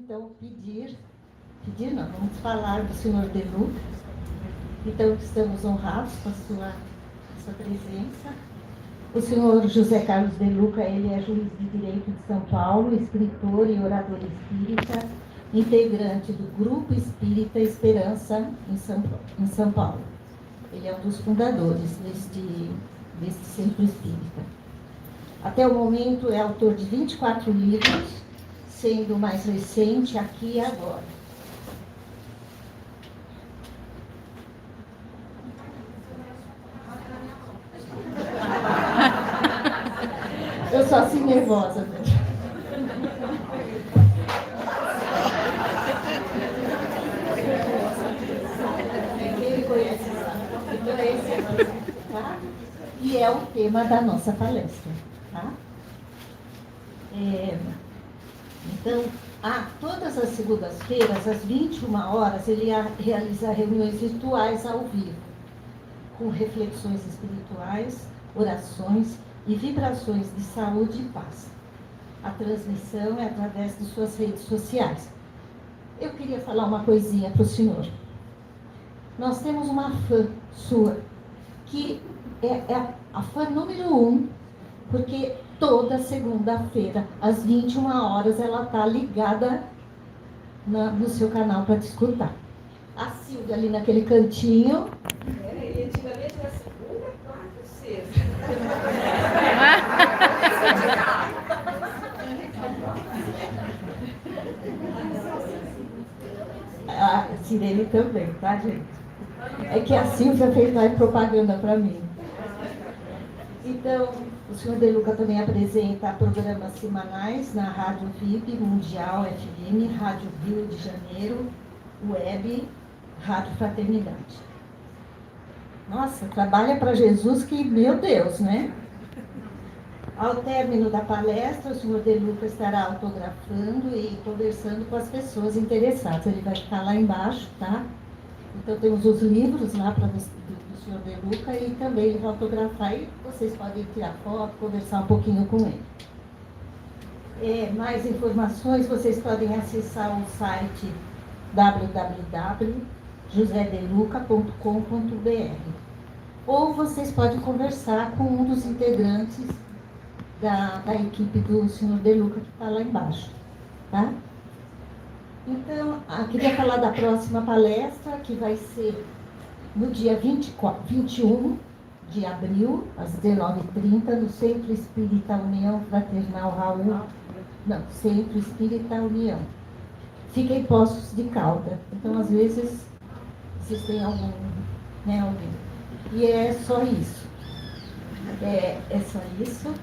então pedir não, vamos falar do senhor De Luca. Então, estamos honrados com a sua presença. O senhor José Carlos De Luca, ele é juiz de direito de São Paulo, escritor e orador espírita, integrante do Grupo Espírita Esperança em São Paulo. Ele é um dos fundadores deste centro espírita. Até o momento é autor de 24 livros, sendo o mais recente Aqui e Agora. Eu sou assim nervosa, né? Quem conhece sabe. Então esse é, tá? E é o tema da nossa palestra, tá? Então, todas as segundas-feiras, às 21 horas, ele realiza reuniões virtuais ao vivo, com reflexões espirituais, orações e vibrações de saúde e paz. A transmissão é através de suas redes sociais. Eu queria falar uma coisinha para o senhor. Nós temos uma fã sua, que é a fã número 1, porque toda segunda-feira, às 21 horas, ela está ligada no seu canal para te escutar. A Silvia ali naquele cantinho. E antigamente era segunda, quarta e sexta. A Sirene também, tá, gente? É que a Silvia fez mais propaganda para mim. Então, o senhor De Luca também apresenta programas semanais na Rádio VIP Mundial FM, Rádio Rio de Janeiro, Web, Rádio Fraternidade. Nossa, trabalha para Jesus que, meu Deus, né? Ao término da palestra, o senhor De Luca estará autografando e conversando com as pessoas interessadas. Ele vai ficar lá embaixo, tá? Então, temos os livros lá para do senhor De Luca e também ele vai autografar e vocês podem tirar foto, conversar um pouquinho com ele. Mais informações, vocês podem acessar o site www.josedeluca.com.br ou vocês podem conversar com um dos integrantes da equipe do senhor De Luca que está lá embaixo, tá? Então, queria falar da próxima palestra, que vai ser no dia 21 de abril, às 19h30, no Centro Espírita União Fraternal Raul. Não, Centro Espírita União. Fica em Poços de Caldas. Então, às vezes, vocês têm algum. E é só isso. É só isso.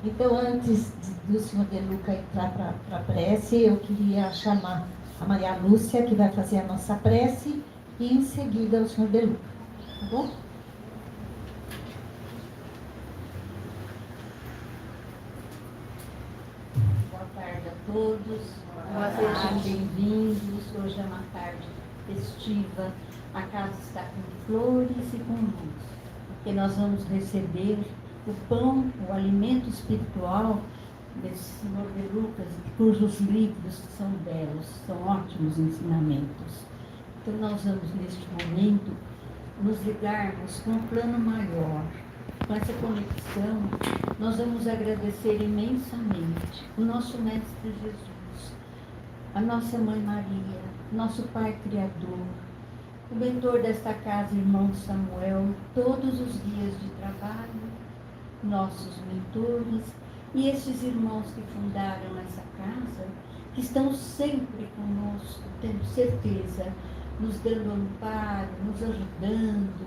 Então, antes do senhor De Luca entrar para a prece, eu queria chamar a Maria Lúcia, que vai fazer a nossa prece, e em seguida o senhor De Luca. Tá bom? Boa tarde a todos. Sejam bem-vindos. Hoje é uma tarde festiva. A casa está com flores e com luz, porque nós vamos receber o pão, o alimento espiritual desse senhor De Luca, cujos livros são belos, são ótimos ensinamentos. Então nós vamos neste momento nos ligarmos com um plano maior. Com essa conexão, nós vamos agradecer imensamente o nosso Mestre Jesus, a nossa Mãe Maria, nosso Pai Criador, o mentor desta casa, irmão Samuel, todos os dias de trabalho, nossos mentores e esses irmãos que fundaram essa casa, que estão sempre conosco, tendo certeza, nos dando amparo, nos ajudando.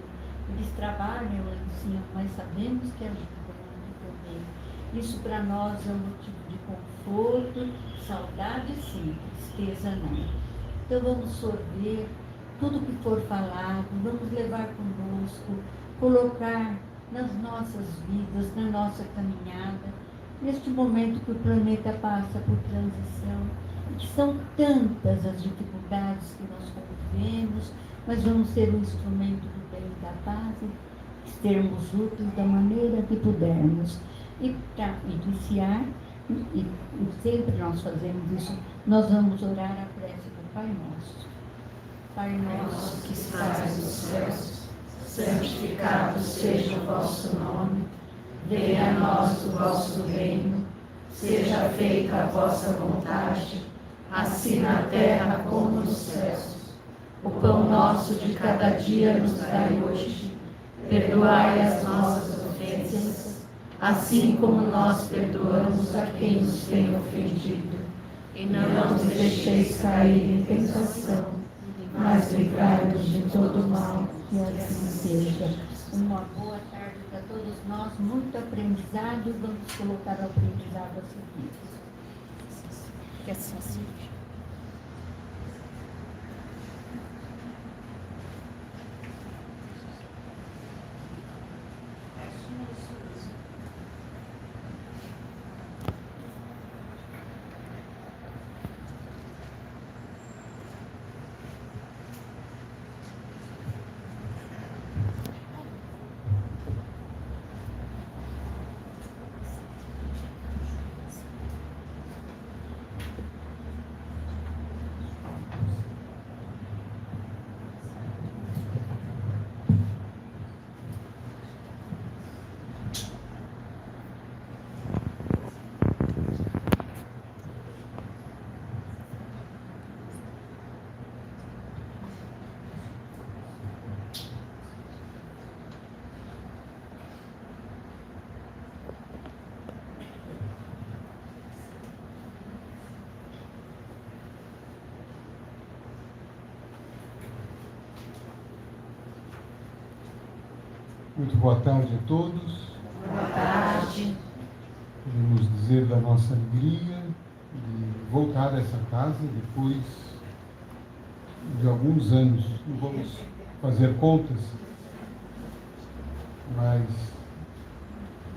Eles trabalham lá em cima, mas sabemos que ajudam também. Isso para nós é um motivo de conforto, saudade sim, tristeza não. Então vamos sorver tudo que for falado, vamos levar conosco, colocar nas nossas vidas, na nossa caminhada, neste momento que o planeta passa por transição, que são tantas as dificuldades que nós convivemos, mas vamos ser um instrumento do bem e da paz, e sermos úteis da maneira que pudermos. E para iniciar, e sempre nós fazemos isso Nós vamos orar a prece do Pai Nosso. Pai nosso que estás nos céus, santificado seja o vosso nome. Venha a nós o vosso reino. Seja feita a vossa vontade, assim na terra como nos céus. O pão nosso de cada dia nos dai hoje. Perdoai as nossas ofensas, assim como nós perdoamos a quem nos tem ofendido. E não nos deixeis cair em tentação, mas livrai-nos de todo mal, que assim seja. Uma boa tarde para todos nós, muito aprendizado, vamos colocar o aprendizado a seguir. Que assim seja. Muito boa tarde a todos. Boa tarde. Podemos dizer da nossa alegria de voltar a essa casa depois de alguns anos. Não vamos fazer contas, mas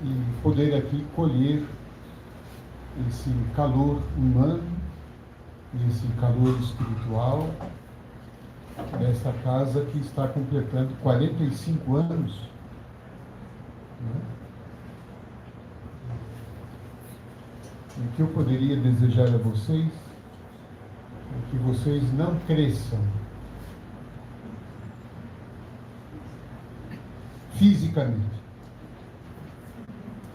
e poder aqui colher esse calor humano e esse calor espiritual dessa casa que está completando 45 anos. O que eu poderia desejar a vocês é que vocês não cresçam fisicamente,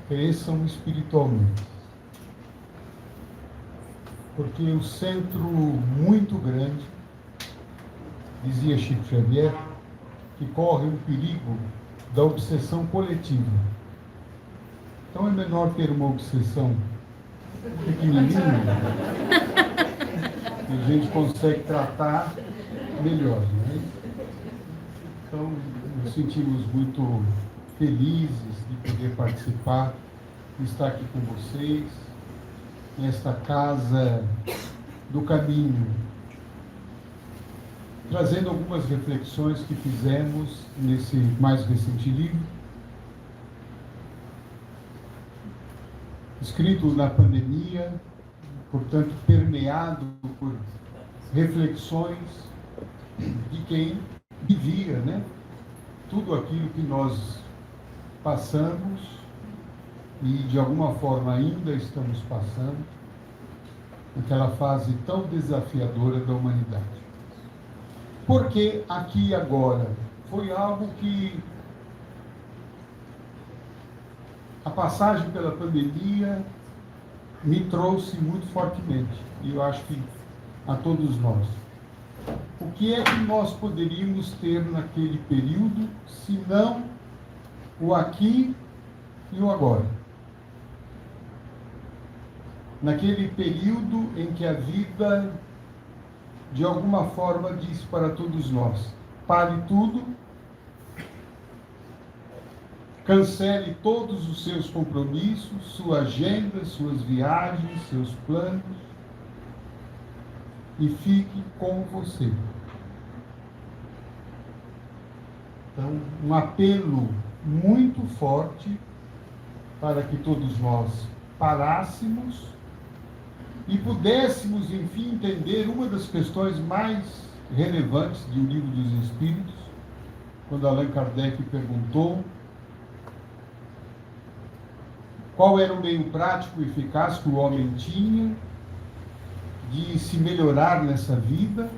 cresçam espiritualmente, porque o centro muito grande, dizia Chico Xavier, que corre o perigo da obsessão coletiva. Então é melhor ter uma obsessão pequenininha que a gente consegue tratar melhor, né? Então nos sentimos muito felizes de poder participar, de estar aqui com vocês nesta casa do caminho, trazendo algumas reflexões que fizemos nesse mais recente livro, escrito na pandemia, portanto permeado por reflexões de quem vivia, né? Tudo aquilo que nós passamos e de alguma forma ainda estamos passando, naquela fase tão desafiadora da humanidade. Porque aqui e agora foi algo que a passagem pela pandemia me trouxe muito fortemente, e eu acho que a todos nós. O que é que nós poderíamos ter naquele período, se não o aqui e o agora? Naquele período em que a vida, de alguma forma, diz para todos nós: pare tudo, cancele todos os seus compromissos, sua agenda, suas viagens, seus planos, e fique com você. Então, um apelo muito forte para que todos nós parássemos e pudéssemos, enfim, entender uma das questões mais relevantes de O Livro dos Espíritos, quando Allan Kardec perguntou qual era o meio prático e eficaz que o homem tinha de se melhorar nessa vida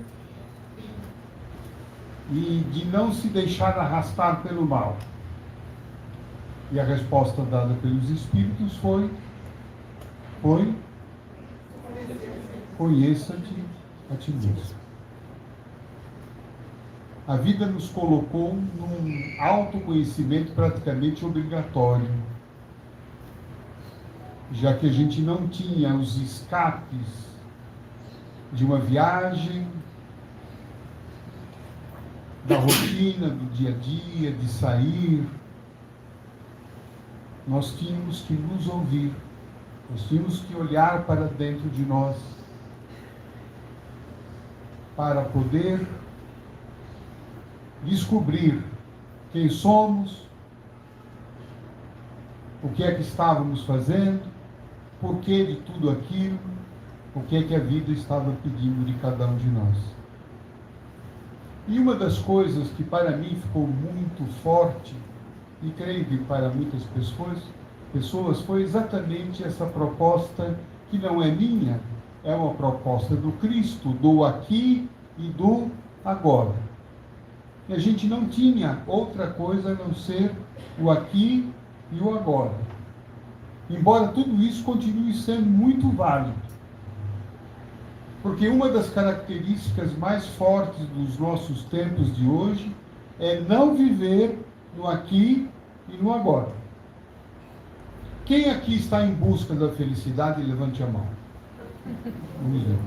e de não se deixar arrastar pelo mal. E a resposta dada pelos Espíritos foi: conheça-te a ti mesmo. A vida nos colocou num autoconhecimento praticamente obrigatório, já que a gente não tinha os escapes de uma viagem, da rotina, do dia a dia, de sair. Nós tínhamos que nos ouvir, nós tínhamos que olhar para dentro de nós, para poder descobrir quem somos, o que é que estávamos fazendo, por que de tudo aquilo, o que é que a vida estava pedindo de cada um de nós. E uma das coisas que para mim ficou muito forte, e creio que para muitas pessoas foi exatamente essa proposta, que não é minha, é uma proposta do Cristo, do aqui e do agora. E a gente não tinha outra coisa a não ser o aqui e o agora. Embora tudo isso continue sendo muito válido. Porque uma das características mais fortes dos nossos tempos de hoje é não viver no aqui e no agora. Quem aqui está em busca da felicidade, levante a mão. Vamos ver.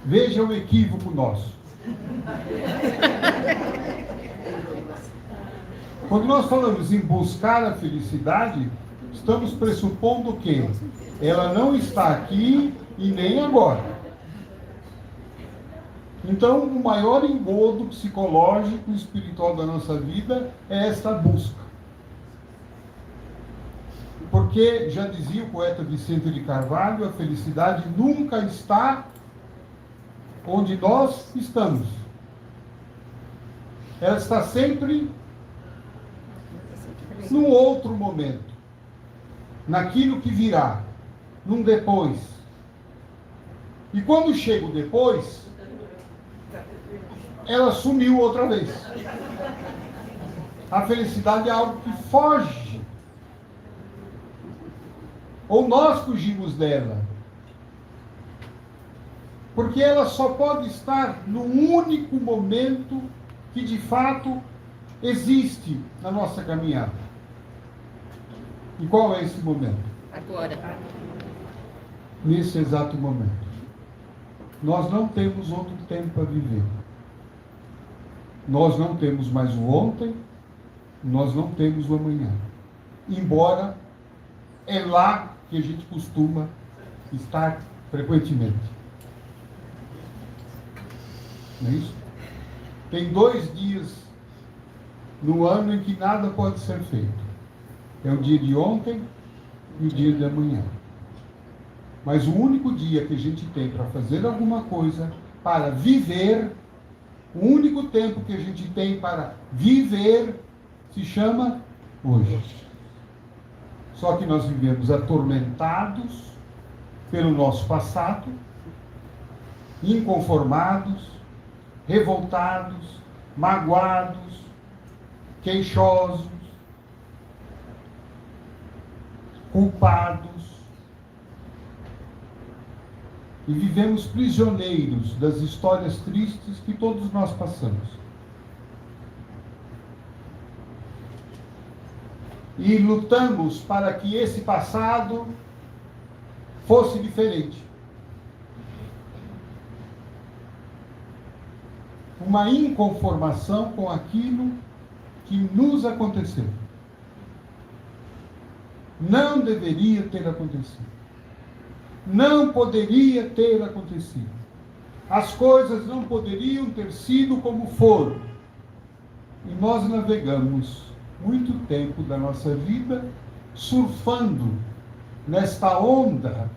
Veja o equívoco nosso. Quando nós falamos em buscar a felicidade, estamos pressupondo que ela não está aqui e nem agora. Então, o maior engodo psicológico e espiritual da nossa vida é esta busca. Porque, já dizia o poeta Vicente de Carvalho, a felicidade nunca está onde nós estamos. Ela está sempre num outro momento, naquilo que virá, num depois. E quando chega o depois, ela sumiu outra vez. A felicidade é algo que foge. Ou nós fugimos dela. Porque ela só pode estar no único momento que de fato existe na nossa caminhada. E qual é esse momento? Agora. Nesse exato momento. Nós não temos outro tempo a viver. Nós não temos mais o ontem, nós não temos o amanhã. Embora é lá que a gente costuma estar frequentemente. Não é isso? Tem 2 dias no ano em que nada pode ser feito. É o dia de ontem e o dia de amanhã. Mas o único dia que a gente tem para fazer alguma coisa, para viver, o único tempo que a gente tem para viver, se chama hoje. Só que nós vivemos atormentados pelo nosso passado, inconformados, revoltados, magoados, queixosos, culpados. E vivemos prisioneiros das histórias tristes que todos nós passamos. E lutamos para que esse passado fosse diferente. Uma inconformação com aquilo que nos aconteceu. Não deveria ter acontecido. Não poderia ter acontecido. As coisas não poderiam ter sido como foram. E nós navegamos muito tempo da nossa vida surfando nesta onda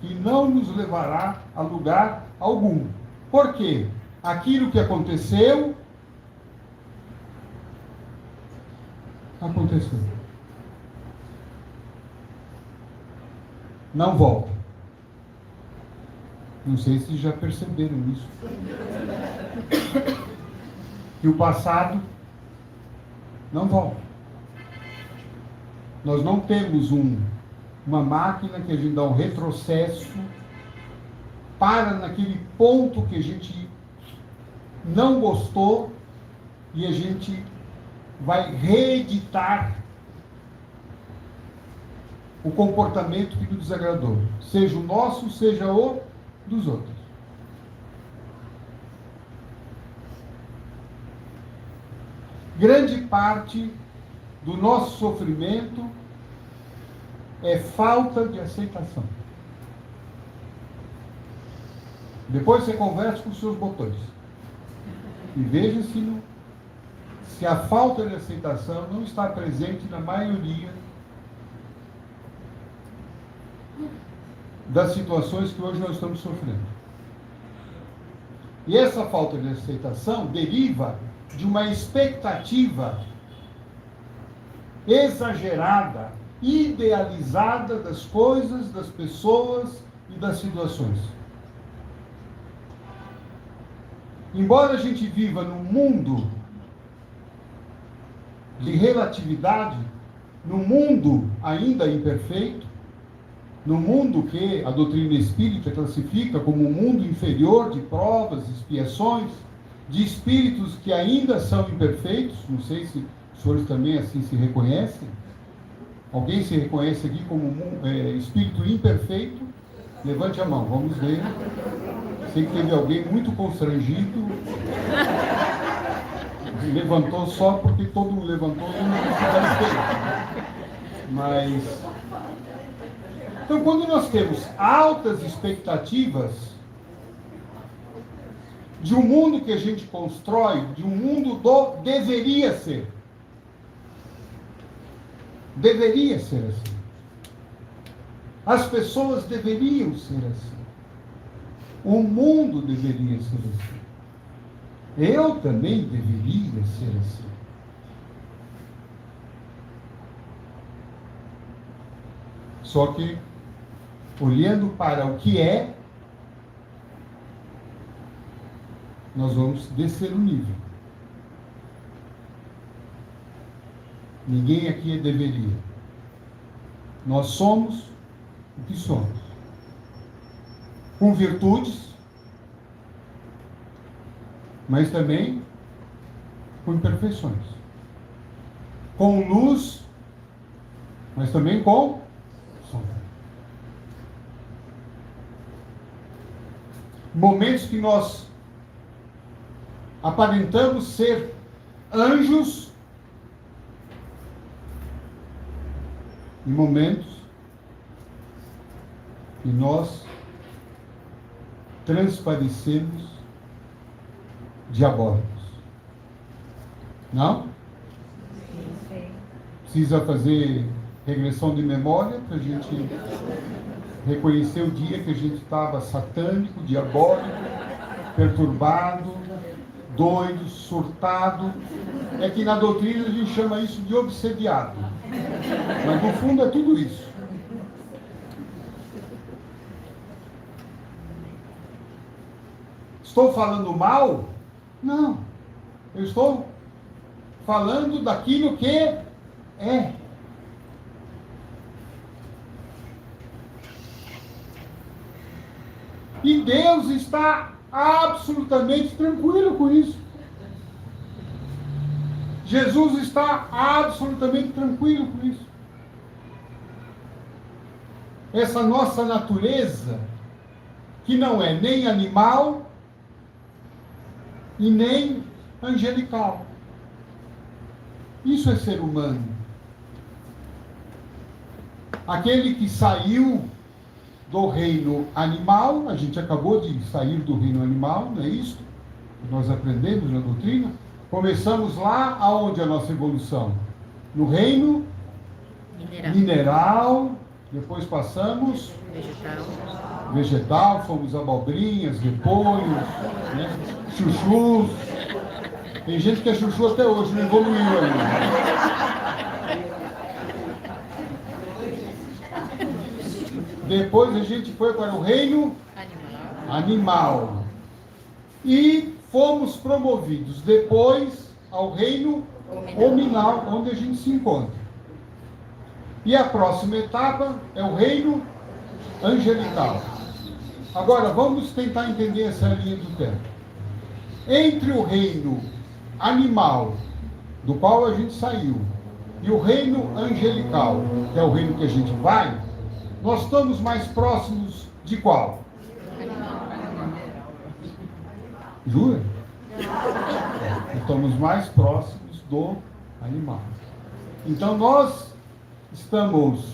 que não nos levará a lugar algum. Por quê? Aquilo que aconteceu, aconteceu. não volta. Não sei se já perceberam isso. Que o passado não volta. Nós não temos uma máquina que a gente dá um retrocesso, para naquele ponto que a gente não gostou e a gente vai reeditar o comportamento que nos desagradou, seja o nosso, seja o dos outros. Grande parte do nosso sofrimento é falta de aceitação. Depois você conversa com os seus botões e veja se a falta de aceitação não está presente na maioria das situações que hoje nós estamos sofrendo. E essa falta de aceitação deriva de uma expectativa exagerada, idealizada das coisas, das pessoas e das situações. Embora a gente viva num mundo de relatividade, num mundo ainda imperfeito, num mundo que a doutrina espírita classifica como um mundo inferior de provas, expiações, de espíritos que ainda são imperfeitos, não sei se os senhores também assim se reconhecem. Alguém se reconhece aqui como espírito imperfeito? Levante a mão, vamos ver. Sei que teve alguém muito constrangido. Levantou só porque todo mundo levantou e não precisava ter. Mas... Então, quando nós temos altas expectativas de um mundo que a gente constrói, de um mundo do deveria ser. Deveria ser assim. As pessoas deveriam ser assim. O mundo deveria ser assim. Eu também deveria ser assim. Só que, olhando para o que é, nós vamos descer o nível. Ninguém aqui é deveria. Nós somos o que somos. Com virtudes, mas também com imperfeições. Com luz, mas também com sombra. Momentos que nós aparentamos ser anjos, e momentos que nós transparecemos diabólicos. Não? Precisa fazer regressão de memória para a gente reconhecer o dia que a gente estava satânico, diabólico, perturbado, doido, surtado. É que na doutrina a gente chama isso de obsediado. Mas no fundo é tudo isso. Estou falando mal? Não. Eu estou falando daquilo que é. E Deus está absolutamente tranquilo com isso. Jesus está absolutamente tranquilo com isso. Essa nossa natureza, que não é nem animal e nem angelical. Isso é ser humano. Aquele que saiu do reino animal, a gente acabou de sair do reino animal, não é isso? Nós aprendemos na doutrina. Começamos lá aonde a nossa evolução? No reino mineral, depois passamos vegetal, fomos abobrinhas, repolhos, né? Chuchus. Tem gente que é chuchu até hoje, não evoluiu ainda. Depois a gente foi para o reino animal. E fomos promovidos depois ao reino hominal, onde a gente se encontra. E a próxima etapa é o reino angelical. Agora, vamos tentar entender essa linha do tempo. Entre o reino animal, do qual a gente saiu, e o reino angelical, que é o reino que a gente vai, nós estamos mais próximos de qual? Jura? Estamos mais próximos do animal. Então nós estamos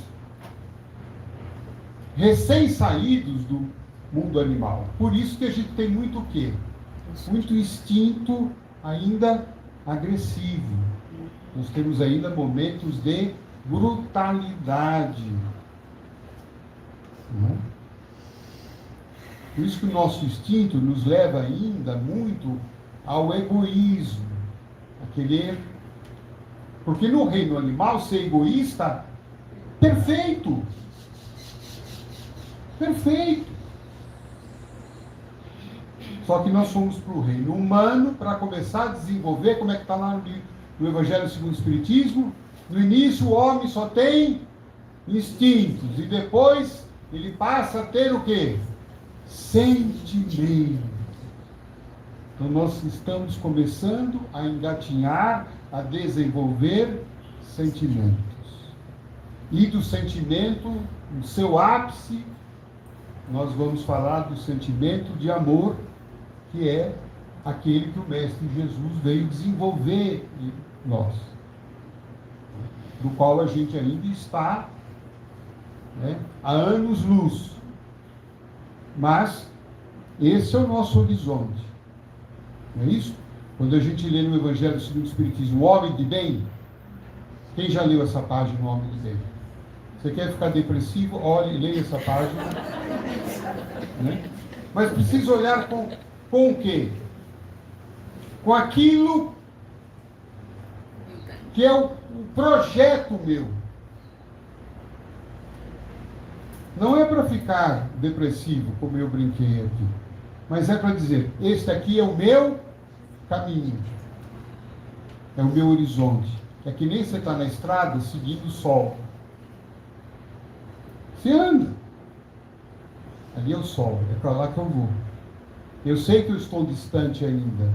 recém-saídos do mundo animal. Por isso que a gente tem muito o quê? Muito instinto ainda agressivo. Nós temos ainda momentos de brutalidade. Não é? Por isso que o nosso instinto nos leva ainda muito ao egoísmo, a querer. Porque no reino animal, ser egoísta, perfeito. Perfeito. Só que nós fomos para o reino humano para começar a desenvolver, como é que está lá no Evangelho segundo o Espiritismo? No início o homem só tem instintos, e depois ele passa a ter o quê? Sentimento. Então nós estamos começando a engatinhar, a desenvolver sentimentos. E do sentimento, no seu ápice, nós vamos falar do sentimento de amor, que é aquele que o Mestre Jesus veio desenvolver em nós, do qual a gente ainda está, né, há anos-luz. Mas esse é o nosso horizonte. Não é isso? Quando a gente lê no Evangelho segundo o Espiritismo, o homem de bem, quem já leu essa página, o homem de bem? Você quer ficar depressivo? Olhe e leia essa página. Né? Mas precisa olhar com o quê? Com aquilo que é o projeto meu. Não é para ficar depressivo, como eu brinquei aqui, mas é para dizer, este aqui é o meu caminho, é o meu horizonte. É que nem você está na estrada seguindo o sol. Você anda. Ali é o sol, é para lá que eu vou. Eu sei que eu estou distante ainda,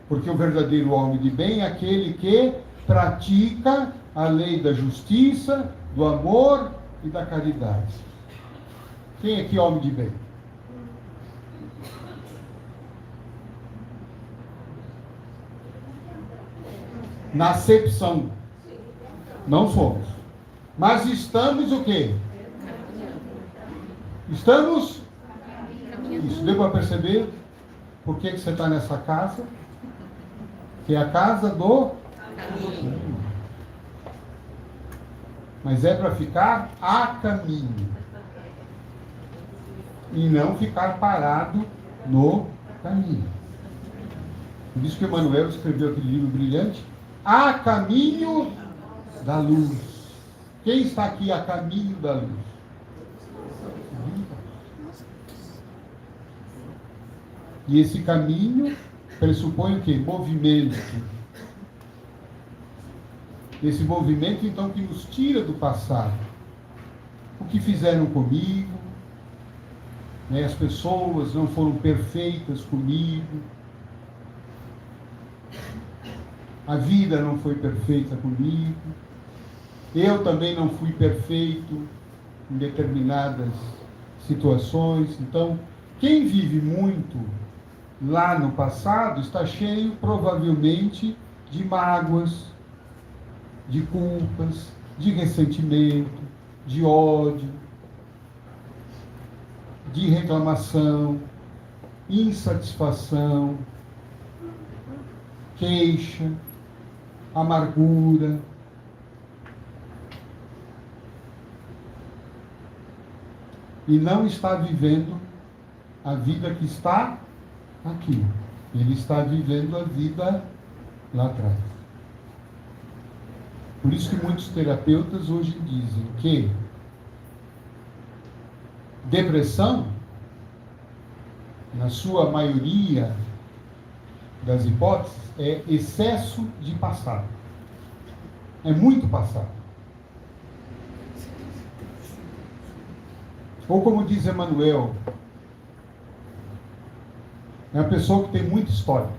porque o verdadeiro homem de bem é aquele que pratica a lei da justiça, do amor e da caridade. Quem aqui é homem de bem? Na acepção, não somos. Mas estamos o quê? Estamos? Isso, deu para perceber? Por que você está nessa casa? Que é a casa do... Mas é para ficar a caminho. E não ficar parado no caminho. Por isso que Emmanuel escreveu aquele livro brilhante, A Caminho da Luz. Quem está aqui a caminho da luz? E esse caminho pressupõe o quê? Movimento. Esse movimento, então, que nos tira do passado. O que fizeram comigo, né? As pessoas não foram perfeitas comigo. A vida não foi perfeita comigo. Eu também não fui perfeito em determinadas situações. Então, quem vive muito lá no passado está cheio, provavelmente, de mágoas, de culpas, de ressentimento, de ódio, de reclamação, insatisfação, queixa, amargura. E não está vivendo a vida que está aqui. Ele está vivendo a vida lá atrás. Por isso que muitos terapeutas hoje dizem que Depressão, na sua maioria das hipóteses, é excesso de passado. É muito passado. Ou como diz Emmanuel, é uma pessoa que tem muita história.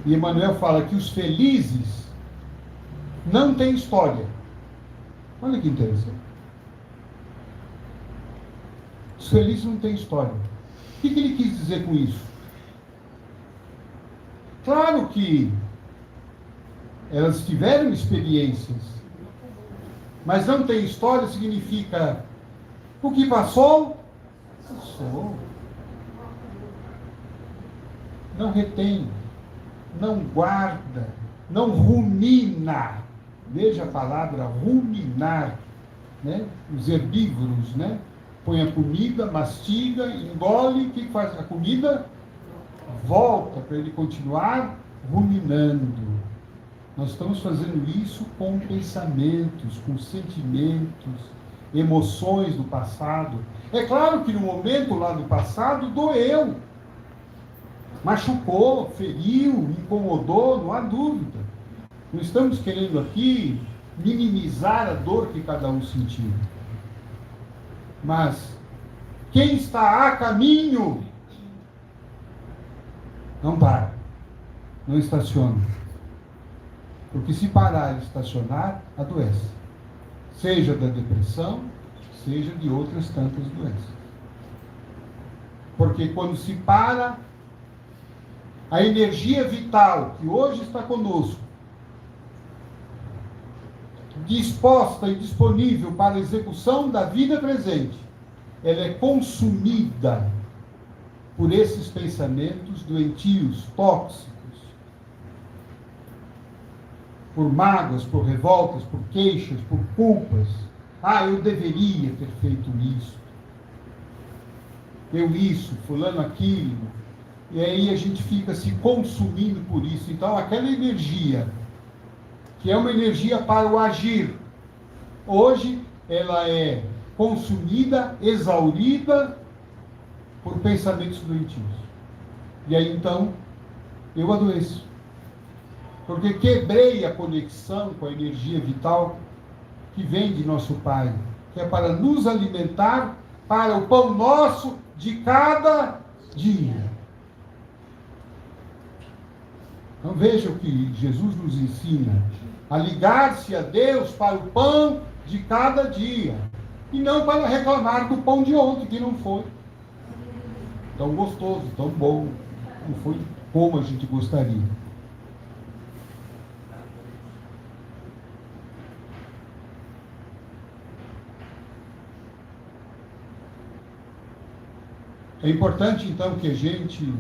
E Emmanuel fala que os felizes não têm história. Olha que interessante. Os felizes não têm história. O que ele quis dizer com isso? Claro que elas tiveram experiências, mas não tem história significa o que passou, passou. Não retém, não guarda, não rumina. Veja a palavra ruminar, né? Os herbívoros, né? Põe a comida, mastiga, engole, o que faz a comida? Volta para ele continuar ruminando. Nós estamos fazendo isso com pensamentos, com sentimentos, emoções do passado. É claro que no momento lá do passado doeu, machucou, feriu, incomodou, não há dúvida. Não estamos querendo aqui minimizar a dor que cada um sentiu. Mas quem está a caminho não para, não estaciona. Porque se parar e estacionar, adoece. Seja da depressão, seja de outras tantas doenças. Porque quando se para, a energia vital que hoje está conosco, disposta e disponível para a execução da vida presente, ela é consumida por esses pensamentos doentios, tóxicos, por mágoas, por revoltas, por queixas, por culpas. Ah, eu deveria ter feito isso. Eu isso, fulano aquilo. E aí a gente fica se consumindo por isso. Então aquela energia, que é uma energia para o agir, hoje ela é consumida, exaurida por pensamentos doentios. E aí então eu adoeço. Porque quebrei a conexão com a energia vital que vem de nosso Pai, que é para nos alimentar para o pão nosso de cada dia. Então veja o que Jesus nos ensina, a ligar-se a Deus para o pão de cada dia, e não para reclamar do pão de ontem, que não foi tão gostoso, tão bom, não foi como a gente gostaria. É importante, então, que a gente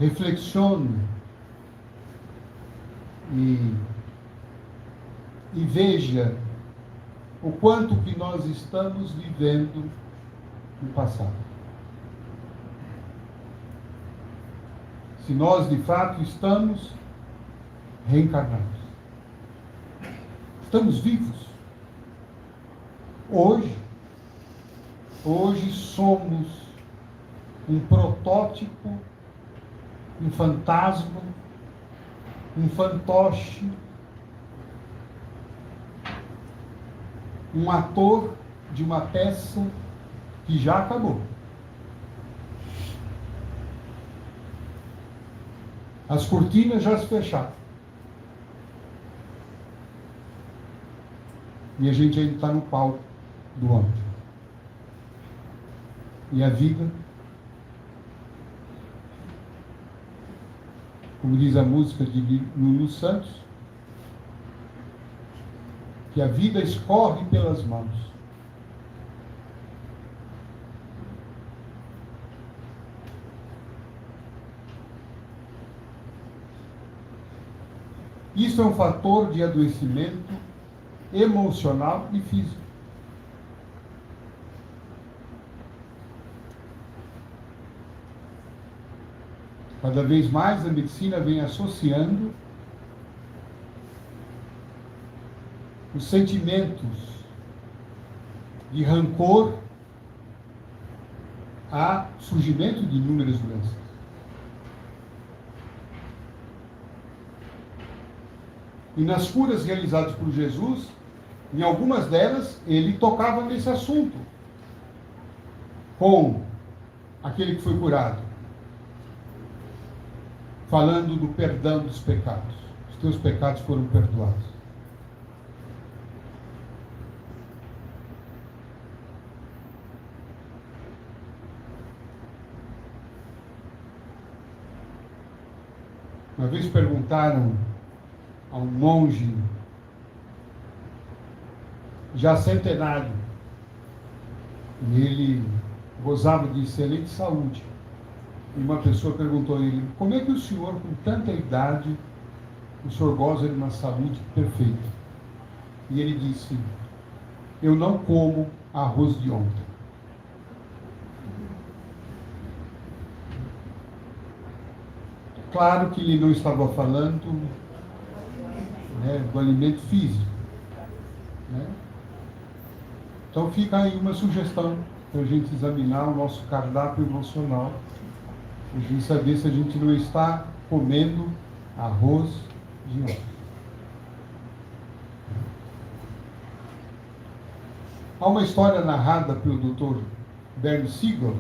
reflexione e veja o quanto que nós estamos vivendo no passado. Se nós, de fato, estamos reencarnados. Estamos vivos. Hoje somos um protótipo, um fantasma, um fantoche, um ator de uma peça que já acabou. As cortinas já se fecharam. E a gente ainda está no palco do ontem. E a vida, como diz a música de Lulu Santos, que a vida escorre pelas mãos. Isso é um fator de adoecimento emocional e físico. Cada vez mais a medicina vem associando os sentimentos de rancor, há surgimento de inúmeras doenças. E nas curas realizadas por Jesus, em algumas delas, ele tocava nesse assunto com aquele que foi curado, falando do perdão dos pecados. Os teus pecados foram perdoados. Uma vez perguntaram a um monge já centenário, e ele gozava de excelente saúde. E uma pessoa perguntou a ele: como é que o senhor, com tanta idade, o senhor goza de uma saúde perfeita? E ele disse: eu não como arroz de ontem. Claro que ele não estava falando, né, do alimento físico, né? Então fica aí uma sugestão para a gente examinar o nosso cardápio emocional, para a gente saber se a gente não está comendo arroz de ontem. Há uma história narrada pelo Dr. Bernie Siegel,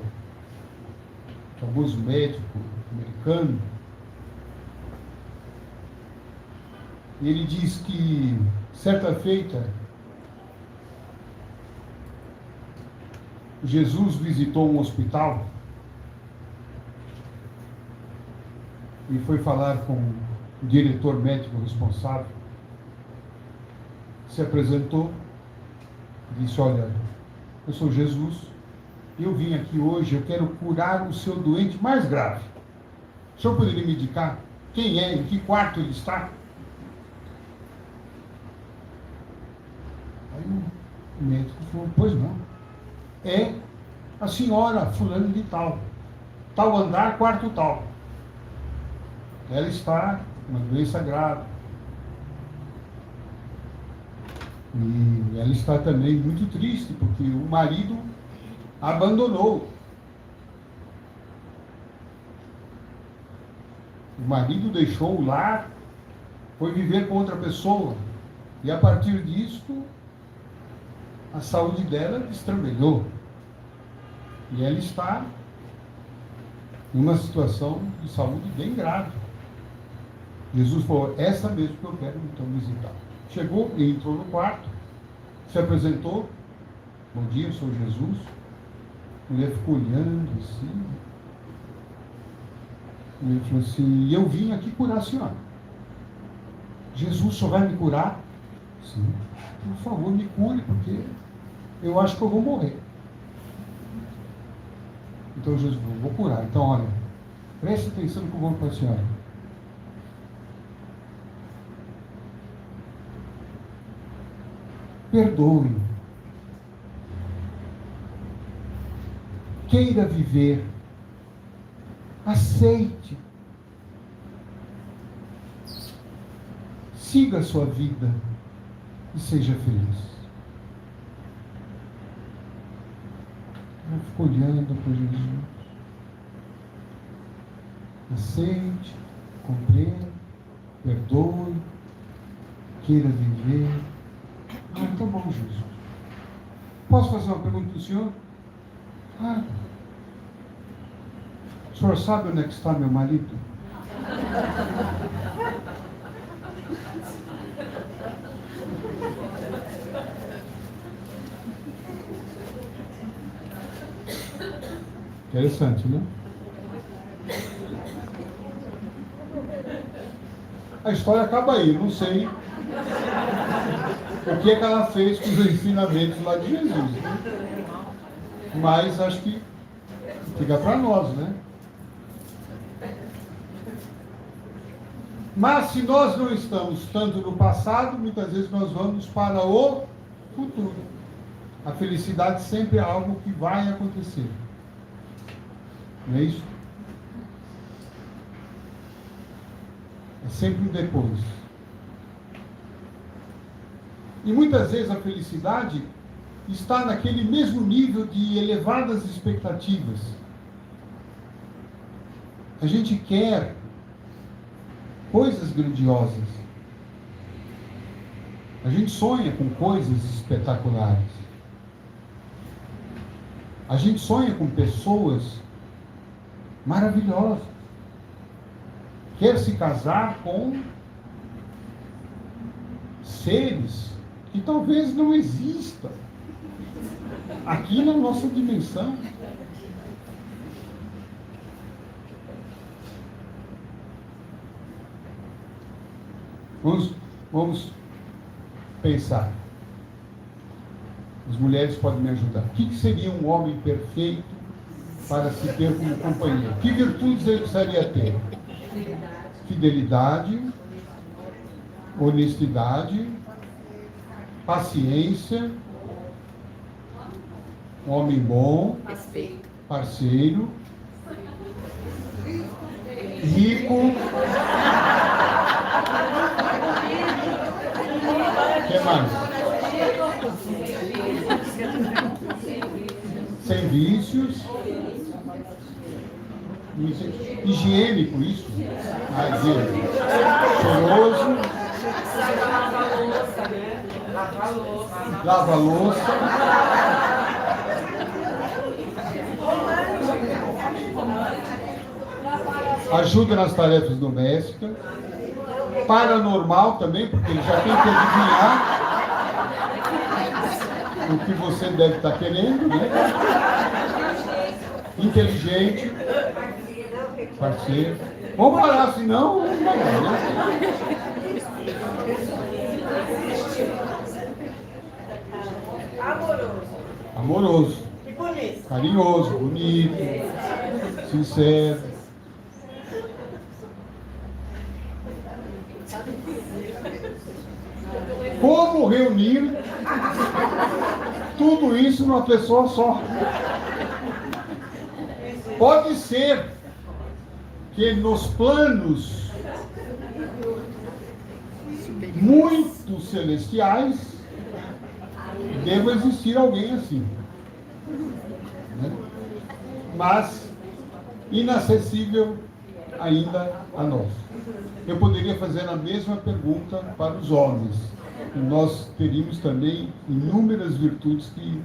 famoso médico americano. E ele diz que, certa feita, Jesus visitou um hospital e foi falar com o diretor médico responsável. Se apresentou, disse: olha, eu sou Jesus, eu vim aqui hoje, eu quero curar o seu doente mais grave. O senhor poderia me indicar quem é, em que quarto ele está? Aí o médico falou: pois não. É a senhora fulano de tal, tal andar, quarto tal. Ela está com uma doença grave. E ela está também muito triste, porque o marido a abandonou. O marido deixou o lar, foi viver com outra pessoa. E a partir disso, a saúde dela destrambelhou. E ela está em uma situação de saúde bem grave. Jesus falou: essa mesmo que eu quero então visitar. Chegou e entrou no quarto, se apresentou: bom dia, eu sou Jesus. A mulher ficou olhando assim. E ele falou assim: eu vim aqui curar a senhora. Jesus só vai me curar? Sim. Por favor, me cure, porque eu acho que eu vou morrer. Então Jesus falou: vou curar. Então, olha, preste atenção no que eu vou para a senhora. Perdoe. Queira viver. Aceite. Siga a sua vida e seja feliz. Ela ficou olhando para Jesus. Aceite, compreenda, perdoe, queira viver. Ah, tá bom, Jesus. Posso fazer uma pergunta para o senhor? Ah, o senhor sabe onde é que está meu marido? Interessante, né? A história acaba aí, não sei o que é que ela fez com os ensinamentos lá de Jesus, né? Mas acho que fica para nós, né? Mas se nós não estamos tanto no passado, muitas vezes nós vamos para o futuro. A felicidade sempre é algo que vai acontecer. Não é isso? É sempre um depois. E muitas vezes a felicidade está naquele mesmo nível de elevadas expectativas. A gente quer coisas grandiosas. A gente sonha com coisas espetaculares. A gente sonha com pessoas maravilhosas. Quer se casar com seres que talvez não existam aqui na nossa dimensão. Vamos pensar. As mulheres podem me ajudar. O que seria um homem perfeito para se ter como companheiro? Que virtudes ele precisaria ter? Fidelidade, honestidade, paciência, um homem bom, parceiro, rico. O que mais? Sem vícios. Higiênico, isso? Higiênico. Cheiroso. Lava a louça. Ajuda nas tarefas domésticas. Paranormal também, porque ele já tem que adivinhar o que você deve estar querendo, né? Inteligente. Parceiro. Vamos parar, senão não vai, né? Amoroso. Carinhoso, bonito, sincero. Como reunir tudo isso numa pessoa só? Pode ser que nos planos muito celestiais deva existir alguém assim, né? Mas inacessível ainda a nós. Eu poderia fazer a mesma pergunta para os homens. E nós teríamos também inúmeras virtudes que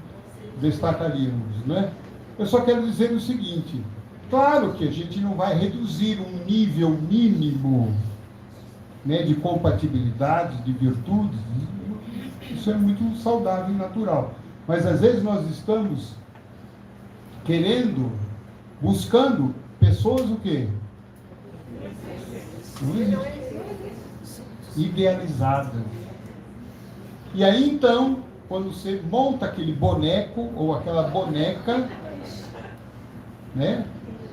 destacaríamos, né? Eu só quero dizer o seguinte: claro que a gente não vai reduzir um nível mínimo, né, de compatibilidade, de virtudes. Isso é muito saudável e natural. Mas às vezes nós estamos buscando pessoas o quê? Idealizadas. E aí então, quando você monta aquele boneco ou aquela boneca, né,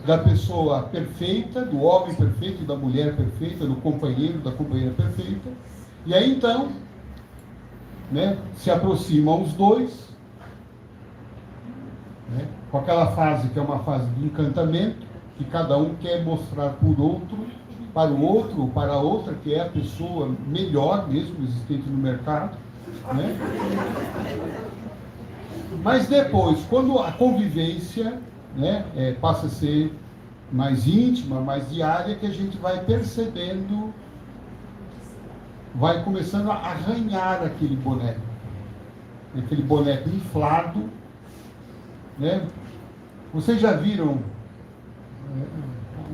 da pessoa perfeita, do homem perfeito, da mulher perfeita, do companheiro, da companheira perfeita, e aí então, né, se aproximam os dois, né, com aquela fase que é uma fase de encantamento, que cada um quer mostrar para o outro ou para a outra, que é a pessoa melhor mesmo existente no mercado, né? Mas depois, quando a convivência, né, passa a ser mais íntima, mais diária, que a gente vai percebendo, vai começando a arranhar aquele boneco inflado, né? Vocês já viram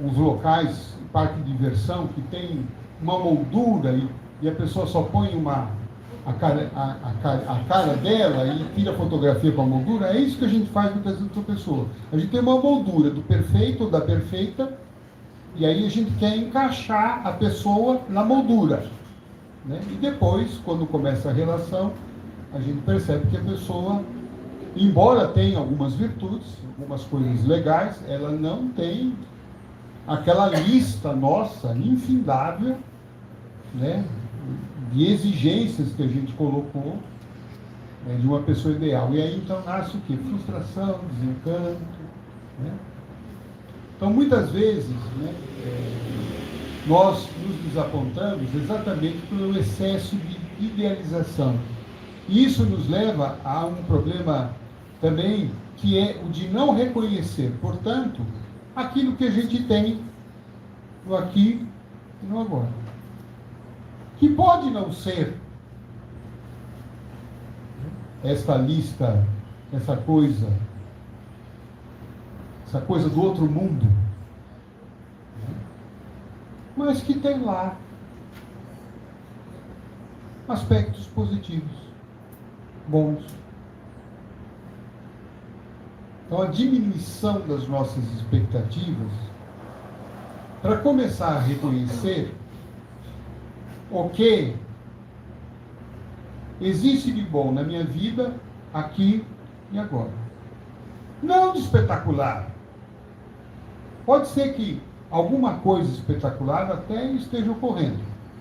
os locais, parque de diversão, que tem uma moldura e a pessoa só põe a cara dela e tira fotografia com a moldura? É isso que a gente faz no caso da outra pessoa. A gente tem uma moldura do perfeito ou da perfeita, e aí a gente quer encaixar a pessoa na moldura, né? E depois, quando começa a relação, a gente percebe que a pessoa, embora tenha algumas virtudes, algumas coisas legais, ela não tem aquela lista nossa, infindável, né, de exigências que a gente colocou, né, de uma pessoa ideal. E aí então nasce o quê? Frustração, desencanto, né? Então muitas vezes, né, nós nos desapontamos exatamente pelo excesso de idealização. E isso nos leva a um problema também, que é o de não reconhecer, portanto, aquilo que a gente tem no aqui e no agora. Que pode não ser esta lista, essa coisa do outro mundo, mas que tem lá aspectos positivos, bons. Então, a diminuição das nossas expectativas, para começar a reconhecer o que existe de bom na minha vida, aqui e agora. Não de espetacular. Pode ser que alguma coisa espetacular até esteja ocorrendo,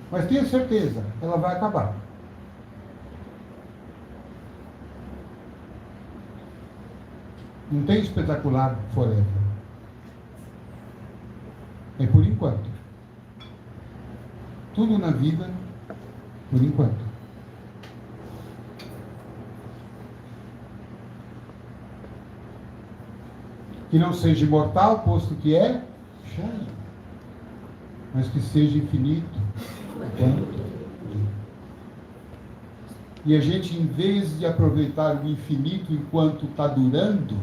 mas tenha certeza, ela vai acabar. Não tem espetacular forever. É por enquanto. Tudo na vida, por enquanto. Que não seja imortal, posto que é cheio, mas que seja infinito. E a gente, em vez de aproveitar o infinito enquanto está durando,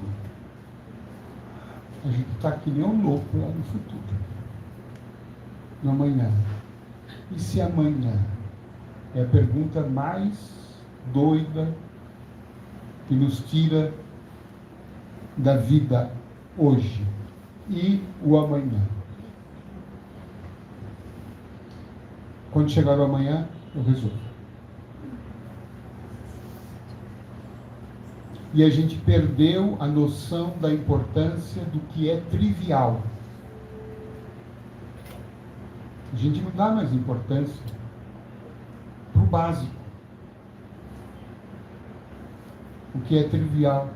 a gente está que nem um louco lá no futuro, no amanhã. E se amanhã? É a pergunta mais doida que nos tira da vida hoje. E o amanhã? Quando chegar o amanhã, eu resolvo. E a gente perdeu a noção da importância do que é trivial. A gente não dá mais importância para o básico. O que é trivial.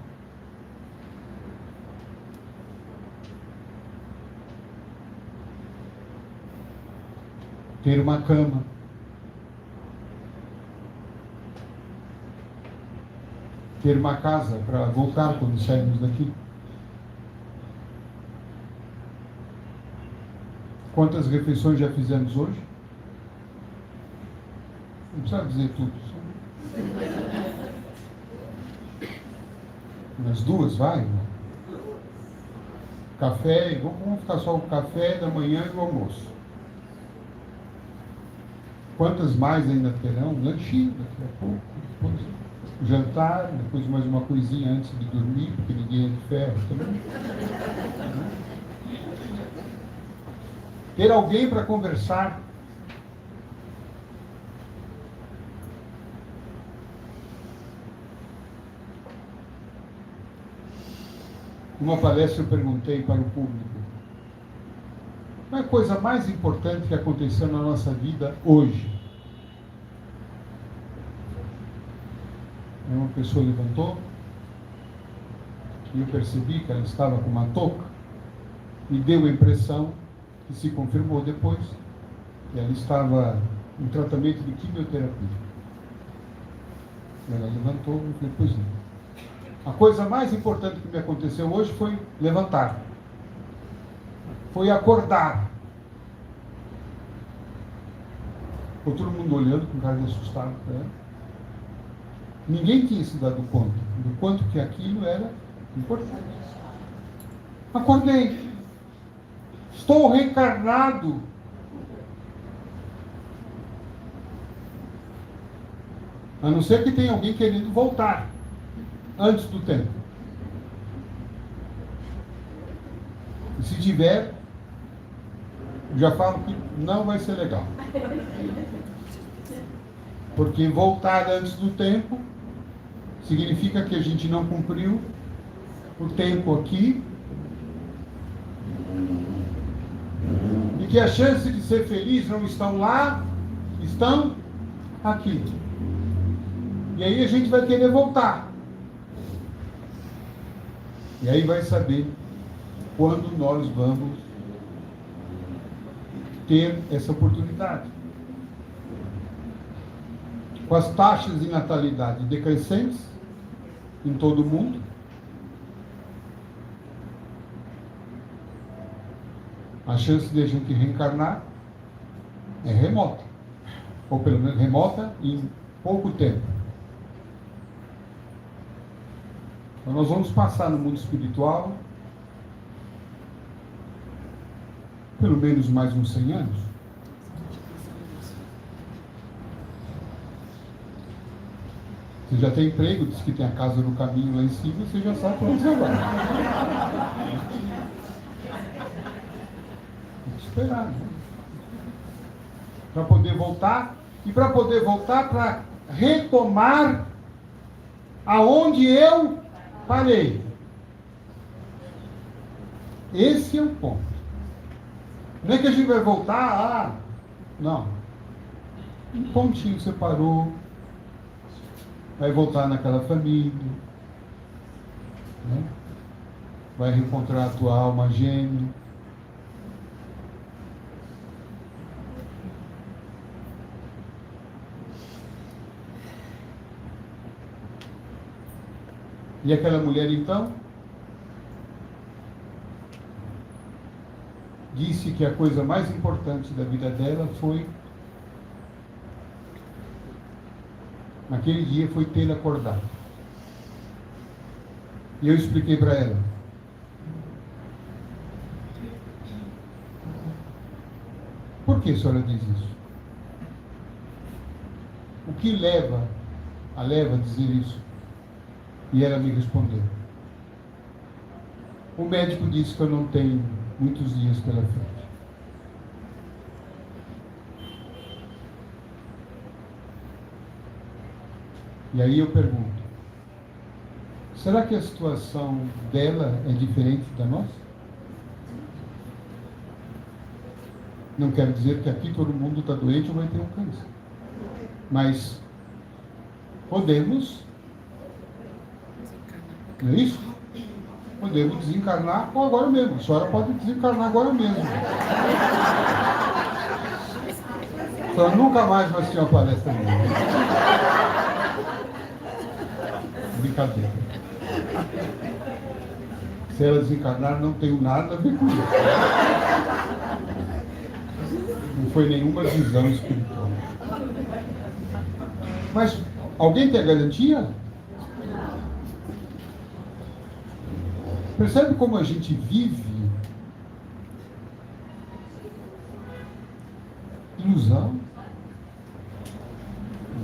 Ter uma cama. Ter uma casa para voltar quando sairmos daqui. Quantas refeições já fizemos hoje? Não precisa dizer tudo. Umas duas, vai? Café, vamos ficar só o café da manhã e o almoço. Quantas mais ainda terão? Lanchinho daqui a pouco, depois jantar, depois mais uma coisinha antes de dormir, porque ninguém é de ferro também. Ter alguém para conversar. Numa palestra eu perguntei para o público: qual é a coisa mais importante que aconteceu na nossa vida hoje? Uma pessoa levantou e eu percebi que ela estava com uma touca. Me deu a impressão, que se confirmou depois, que ela estava em tratamento de quimioterapia. Ela levantou e falei: pois não. A coisa mais importante que me aconteceu hoje foi levantar. Foi acordar. Ficou todo mundo olhando com cara de assustado para ela. Ninguém tinha se dado conta do quanto que aquilo era importante. Acordei. Estou reencarnado. A não ser que tenha alguém querendo voltar antes do tempo. E se tiver, já falo que não vai ser legal. Porque voltar antes do tempo significa que a gente não cumpriu o tempo aqui e que as chances de ser feliz não estão lá, estão aqui. E aí a gente vai querer voltar. E aí vai saber quando nós vamos ter essa oportunidade. com as taxas de natalidade decrescentes em todo o mundo, a chance de a gente reencarnar é remota, ou pelo menos remota em pouco tempo. Então nós vamos passar no mundo espiritual pelo menos mais uns 100 anos. Você já tem emprego, diz que tem a casa no caminho lá em cima, você já sabe para onde você vai. Tem que esperar, né? Para poder voltar, e para poder voltar para retomar aonde eu parei. Esse é o ponto. Não é que a gente vai voltar, não. Um pontinho você parou, vai voltar naquela família, né? Vai reencontrar a tua alma gêmea. E aquela mulher, então, disse que a coisa mais importante da vida dela foi, naquele dia, foi ter acordado. E eu expliquei para ela. Por que a senhora diz isso? O que a leva a dizer isso? E ela me respondeu. O médico disse que eu não tenho muitos dias pela frente. E aí eu pergunto, será que a situação dela é diferente da nossa? Não quero dizer que aqui todo mundo está doente ou vai ter um câncer. Mas podemos, não é isso? Podemos desencarnar agora mesmo. A senhora pode desencarnar agora mesmo. A senhora nunca mais vai assistir uma palestra minha. Brincadeira. Se ela desencarnar, não tenho nada a ver com isso. Não foi nenhuma visão espiritual. Mas alguém tem a garantia? Percebe como a gente vive ilusão?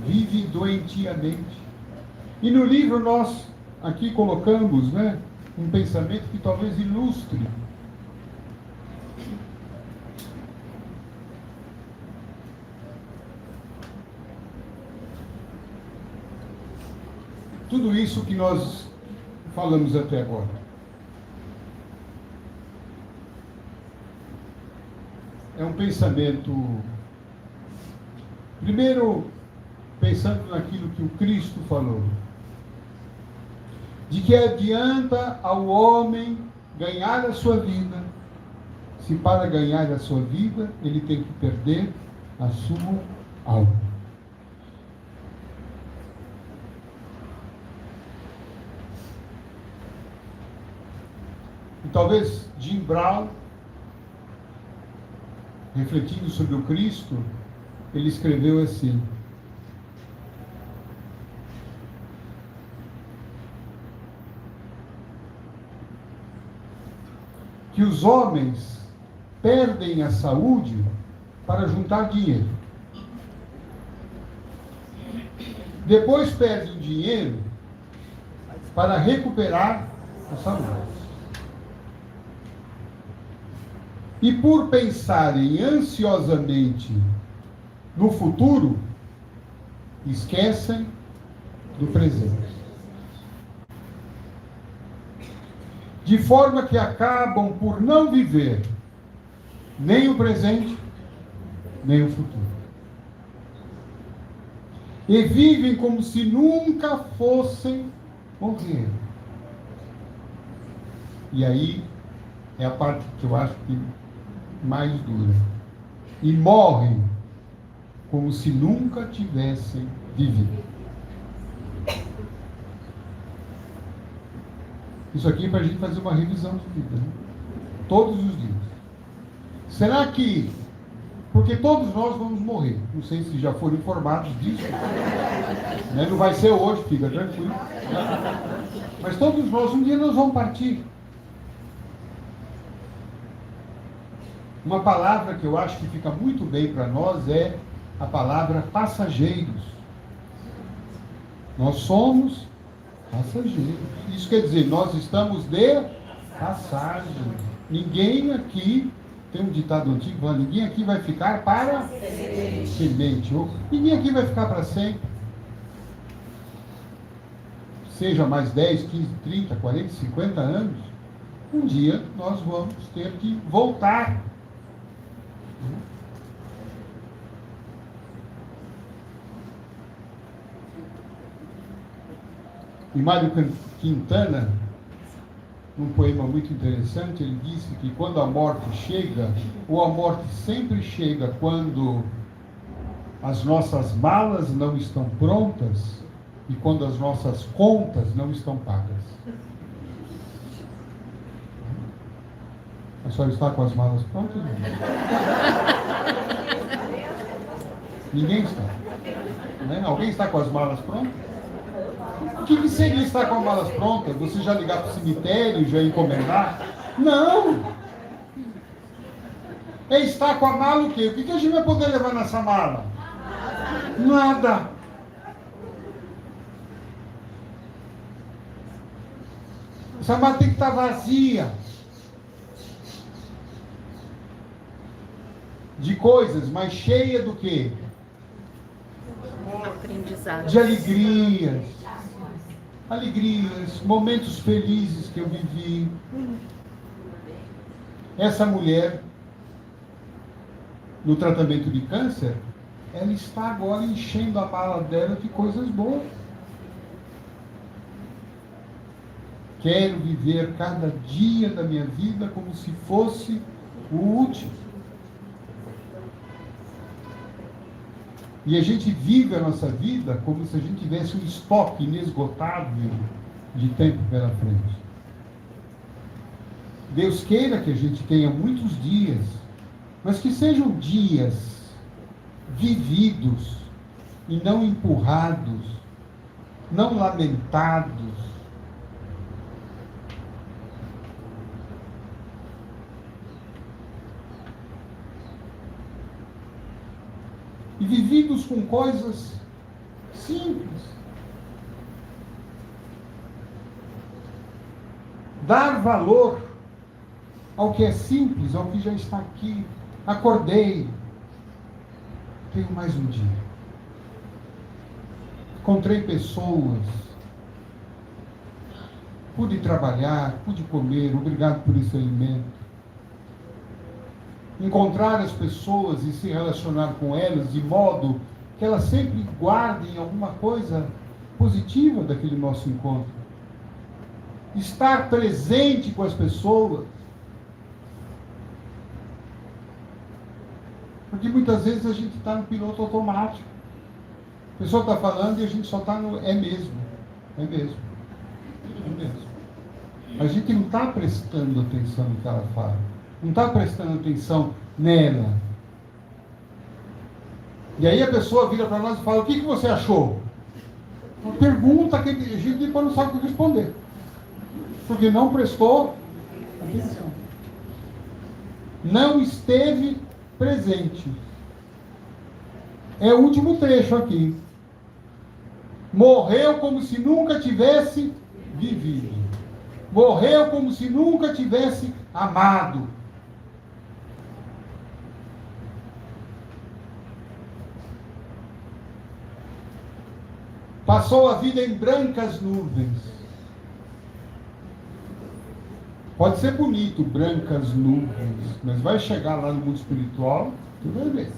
Vive doentiamente. E no livro nós aqui colocamos, né, um pensamento que talvez ilustre. Tudo isso que nós falamos até agora. É um pensamento, primeiro, pensando naquilo que o Cristo falou, de que adianta ao homem ganhar a sua vida, se para ganhar a sua vida, ele tem que perder a sua alma. E talvez Jim Brown, refletindo sobre o Cristo, ele escreveu assim: que os homens perdem a saúde para juntar dinheiro. Depois perdem o dinheiro para recuperar a saúde. E por pensarem ansiosamente no futuro, esquecem do presente. De forma que acabam por não viver nem o presente, nem o futuro. E vivem como se nunca fossem morrer. E aí é a parte que eu acho que mais dura. E morrem como se nunca tivessem de vida. Isso aqui é para a gente fazer uma revisão de vida, né? Todos os dias. Será que... Porque todos nós vamos morrer. Não sei se já foram informados disso. Né? Não vai ser hoje, fica tranquilo. Mas todos nós, um dia nós vamos partir. Uma palavra que eu acho que fica muito bem para nós é a palavra passageiros. Nós somos passageiros. Isso quer dizer, nós estamos de passagem. Ninguém aqui, tem um ditado antigo que fala, ninguém aqui vai ficar para semente. Ninguém aqui vai ficar para sempre. Seja mais 10, 15, 30, 40, 50 anos, um dia nós vamos ter que voltar. E Mário Quintana, num poema muito interessante, ele disse que quando a morte chega, ou a morte sempre chega quando as nossas malas não estão prontas e quando as nossas contas não estão pagas. A senhora está com as malas prontas? Ninguém está. Né? Alguém está com as malas prontas? O que seria estar com as malas prontas? Você já ligar para o cemitério, já encomendar? Não! É estar com a mala o quê? O que a gente vai poder levar nessa mala? Nada! Essa mala tem que estar vazia de coisas, mas cheia do quê? Aprendizado. De alegrias, momentos felizes que eu vivi. Essa mulher, no tratamento de câncer, ela está agora enchendo a mala dela de coisas boas. Quero viver cada dia da minha vida como se fosse o último. E a gente vive a nossa vida como se a gente tivesse um estoque inesgotável de tempo pela frente. Deus queira que a gente tenha muitos dias, mas que sejam dias vividos e não empurrados, não lamentados. E vividos com coisas simples. Dar valor ao que é simples, ao que já está aqui. Acordei. Tenho mais um dia. Encontrei pessoas. Pude trabalhar, pude comer. Obrigado por esse alimento. Encontrar as pessoas e se relacionar com elas de modo que elas sempre guardem alguma coisa positiva daquele nosso encontro. Estar presente com as pessoas. Porque muitas vezes a gente está no piloto automático. A pessoa está falando e a gente só está no é mesmo. É mesmo. É mesmo. A gente não está prestando atenção no que ela fala. Não está prestando atenção nela. E aí a pessoa vira para nós e fala, o que você achou? Uma pergunta que a gente depois não sabe o que responder. Porque não prestou atenção. Não esteve presente. É o último trecho aqui. Morreu como se nunca tivesse vivido. Morreu como se nunca tivesse amado. Passou a vida em brancas nuvens. Pode ser bonito, brancas nuvens, mas vai chegar lá no mundo espiritual, tu vai ver.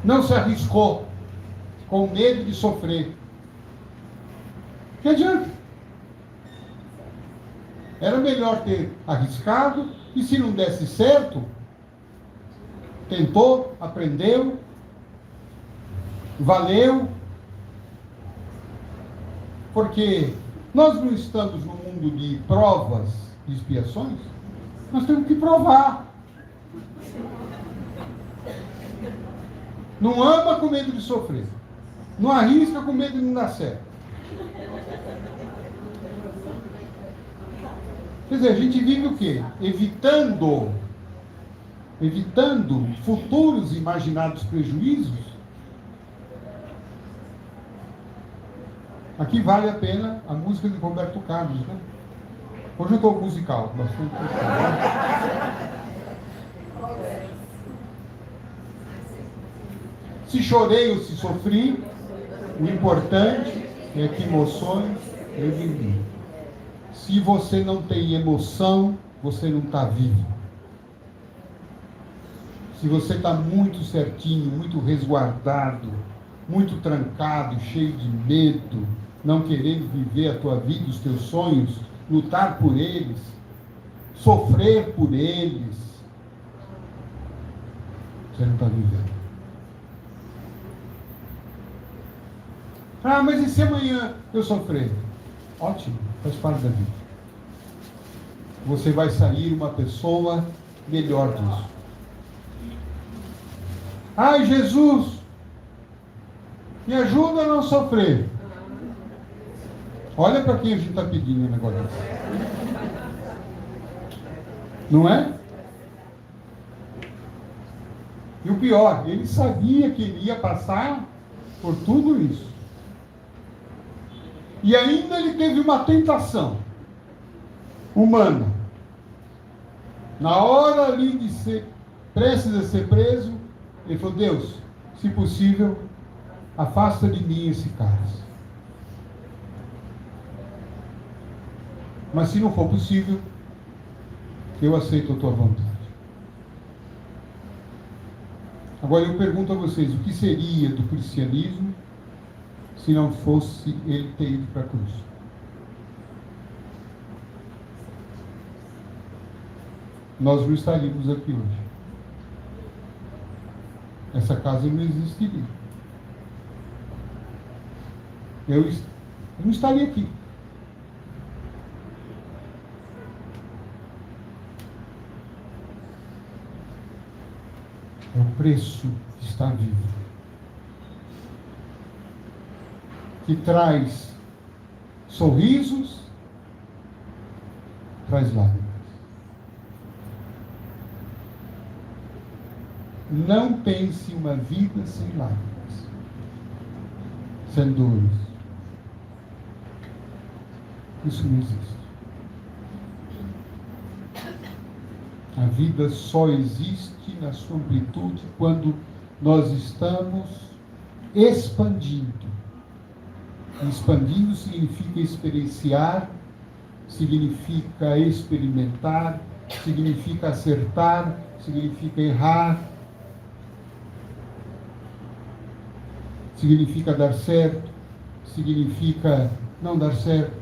Não se arriscou, com medo de sofrer. Que adianta? Era melhor ter arriscado, e se não desse certo, tentou, aprendeu, valeu, porque nós não estamos no mundo de provas e expiações, nós temos que provar. Não ama com medo de sofrer, não arrisca com medo de não dar certo. Quer dizer, a gente vive o quê? Evitando futuros imaginados prejuízos. Aqui vale a pena a música de Roberto Carlos, né? Hoje eu estou musical, bastante musical. Se chorei ou se sofri, o importante é que emoções eu vivi. Se você não tem emoção, você não está vivo. Se você está muito certinho, muito resguardado, muito trancado, cheio de medo, não querendo viver a tua vida, os teus sonhos, lutar por eles, sofrer por eles, você não está vivendo. Ah, mas e se amanhã eu sofrer? Ótimo, faz parte da vida. Você vai sair uma pessoa melhor disso. Ai, Jesus, me ajuda a não sofrer. Olha para quem a gente está pedindo um negócio desse. Não é? E o pior, ele sabia que ele ia passar por tudo isso. E ainda ele teve uma tentação humana. Na hora ali de ser prestes a ser preso, ele falou: Deus, se possível, afasta de mim esse cálice. Mas se não for possível, eu aceito a tua vontade. Agora eu pergunto a vocês, o que seria do cristianismo se não fosse ele ter ido para a cruz? Nós não estaríamos aqui hoje. Essa casa não existiria. Eu não estaria aqui. É o preço de estar vivo, que traz sorrisos, traz lágrimas. Não pense uma vida sem lágrimas, sem dores. Isso não existe. A vida só existe na sua amplitude quando nós estamos expandindo. Expandindo significa experienciar, significa experimentar, significa acertar, significa errar, significa dar certo, significa não dar certo.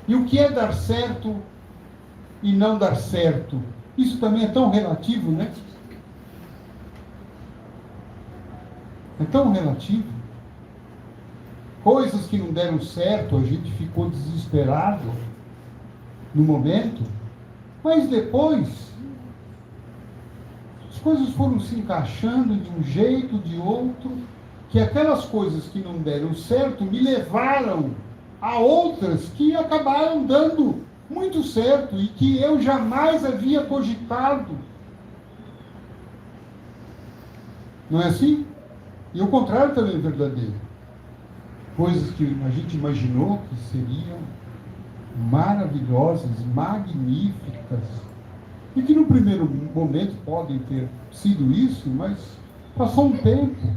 E o que é dar certo e não dar certo? Isso também é tão relativo, né? É tão relativo. Coisas que não deram certo, a gente ficou desesperado no momento, mas depois as coisas foram se encaixando de um jeito, de outro, que aquelas coisas que não deram certo me levaram a outras que acabaram dando muito certo e que eu jamais havia cogitado. Não é assim? E o contrário também é verdadeiro. Coisas que a gente imaginou que seriam maravilhosas, magníficas, e que no primeiro momento podem ter sido isso, mas passou um tempo,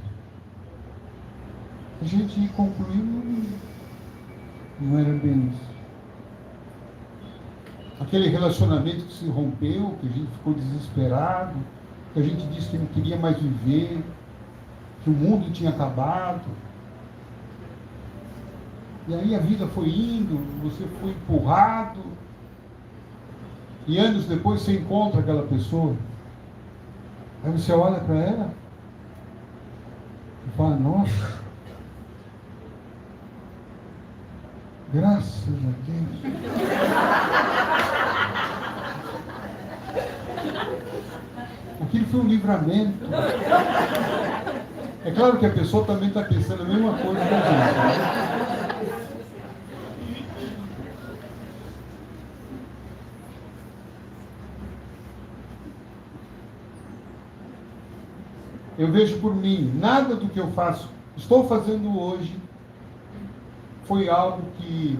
a gente concluiu, não era bem isso. Aquele relacionamento que se rompeu, que a gente ficou desesperado, que a gente disse que não queria mais viver, que o mundo tinha acabado. E aí a vida foi indo, você foi empurrado, e anos depois você encontra aquela pessoa. Aí você olha para ela e fala, nossa, graças a Deus. Aquilo foi um livramento. É claro que a pessoa também está pensando a mesma coisa que a gente, né? Eu vejo por mim, nada do que eu faço, estou fazendo hoje, foi algo que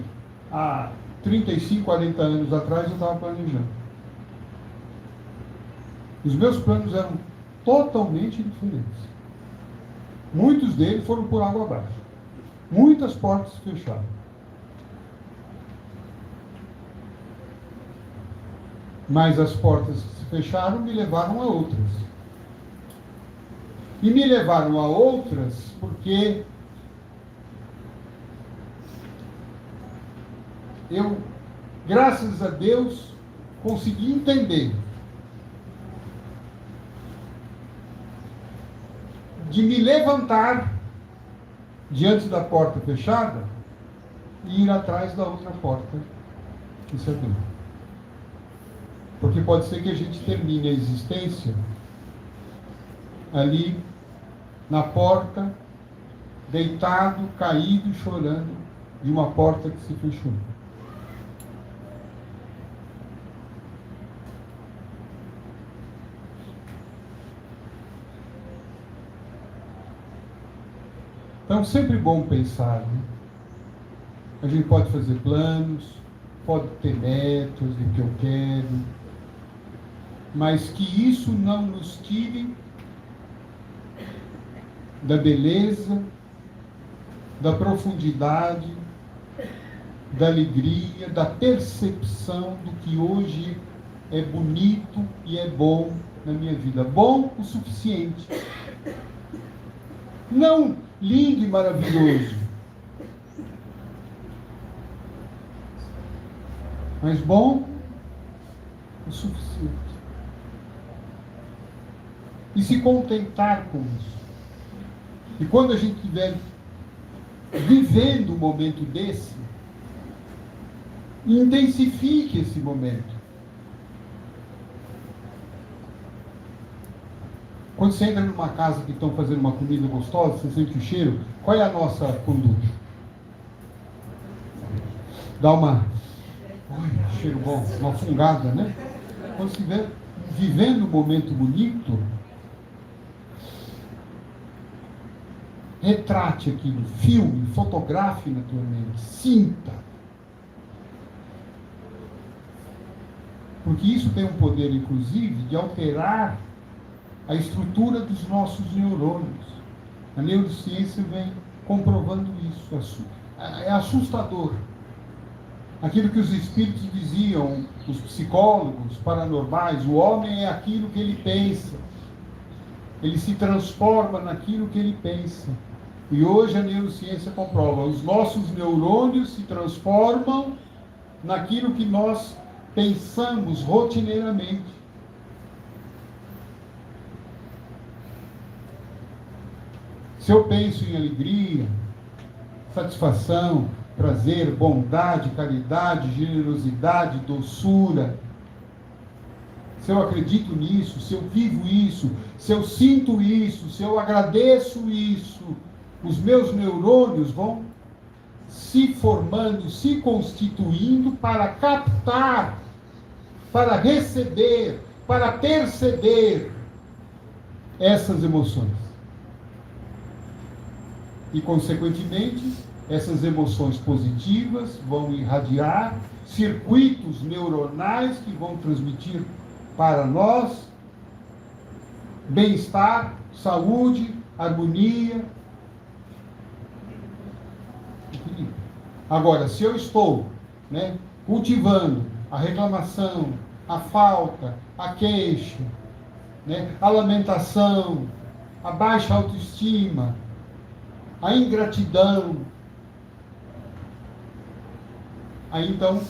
há 35, 40 anos atrás eu estava planejando. Os meus planos eram totalmente diferentes. Muitos deles foram por água abaixo. Muitas portas se fecharam. Mas as portas que se fecharam me levaram a outras. E me levaram a outras porque eu, graças a Deus, consegui entender de me levantar diante da porta fechada e ir atrás da outra porta que se abriu. Porque pode ser que a gente termine a existência ali na porta, deitado, caído, chorando de uma porta que se fechou. Então, sempre bom pensar, né? A gente pode fazer planos, pode ter metas do que eu quero, mas que isso não nos tire da beleza, da profundidade, da alegria, da percepção do que hoje é bonito e é bom na minha vida. Bom o suficiente. Não lindo e maravilhoso, mas bom o suficiente. E se contentar com isso. E quando a gente estiver vivendo um momento desse, intensifique esse momento. Quando você entra numa casa que estão fazendo uma comida gostosa, você sente o cheiro, qual é a nossa conduta? Dá uma... Ai, cheiro bom, uma fungada, né? Quando você estiver vivendo um momento bonito, retrate aquilo, filme, fotografe na tua mente, sinta. Porque isso tem um poder, inclusive, de alterar a estrutura dos nossos neurônios. A neurociência vem comprovando isso. É assustador. Aquilo que os espíritos diziam, os psicólogos paranormais, o homem é aquilo que ele pensa. Ele se transforma naquilo que ele pensa. E hoje a neurociência comprova, os nossos neurônios se transformam naquilo que nós pensamos rotineiramente. Se eu penso em alegria, satisfação, prazer, bondade, caridade, generosidade, doçura, se eu acredito nisso, se eu vivo isso, se eu sinto isso, se eu agradeço isso, os meus neurônios vão se formando, se constituindo para captar, para receber, para perceber essas emoções. E, consequentemente, essas emoções positivas vão irradiar circuitos neuronais que vão transmitir para nós bem-estar, saúde, harmonia, equilíbrio. Agora, se eu estou, cultivando a reclamação, a falta, a queixa, a lamentação, a baixa autoestima, a ingratidão, aí então